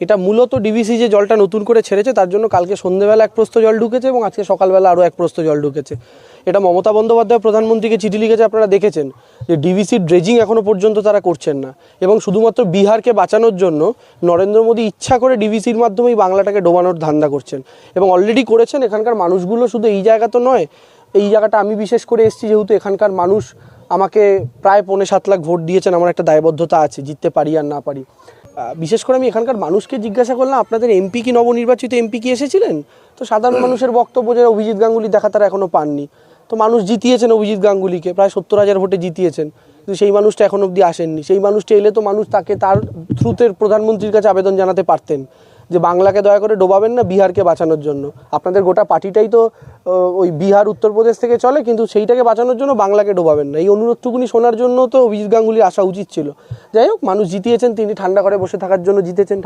এটা মূলত ডিভিসি যে জলটা নতুন করে ছেড়েছে তার জন্য কালকে সন্ধ্যেবেলা এক প্রস্থ জল ঢুকেছে এবং আজকে সকালবেলা আরও এক প্রস্থ জল ঢুকেছে। এটা মমতা বন্দ্যোপাধ্যায় প্রধানমন্ত্রীকে চিঠি লিখেছে, আপনারা দেখেছেন যে ডিভিসির ড্রেজিং এখনও পর্যন্ত তারা করছেন না এবং শুধুমাত্র বিহারকে বাঁচানোর জন্য নরেন্দ্র মোদী ইচ্ছা করে ডিভিসির মাধ্যমেই বাংলাটাকে ডোবানোর ধান্দা করছেন এবং অলরেডি করেছেন। এখানকার মানুষগুলো শুধু এই জায়গা তো নয়, এই জায়গাটা আমি বিশেষ করে এসেছি যেহেতু এখানকার মানুষ আমাকে প্রায় 7.5 লাখ ভোট দিয়েছেন, আমার একটা দায়বদ্ধতা আছে, জিততে পারি আর না পারি। বিশেষ করে আমি এখানকার মানুষকে জিজ্ঞাসা করলাম আপনাদের এমপি কি নবনির্বাচিত এমপি কি এসেছিলেন, তো সাধারণ মানুষের বক্তব্য যে অভিজিৎ গাঙ্গুলি দেখা তারা এখনও পাননি। তো মানুষ জিতিয়েছেন অভিজিৎ গাঙ্গুলিকে, প্রায় 70,000 ভোটে জিতিয়েছেন, কিন্তু সেই মানুষটা এখন অবধি আসেননি। সেই মানুষটা এলে তো মানুষ তাকে তার থ্রুতে প্রধানমন্ত্রীর কাছে আবেদন জানাতে পারতেন যে বাংলাকে দয়া করে ডোবাবেন না, বিহারকে বাঁচানোর জন্য। আপনাদের গোটা পার্টিটাই তো ওই বিহার উত্তরপ্রদেশ থেকে চলে, কিন্তু সেইটাকে বাঁচানোর জন্য বাংলাকে ডোবাবেন না, এই অনুরোধটুকুনি শোনার জন্য তো অভিজিৎ গাঙ্গুলির আসা উচিত ছিল। যাই হোক, মানুষ জিতিয়েছেন, তিনি ঠান্ডা করে বসে থাকার জন্য জিতেছেন।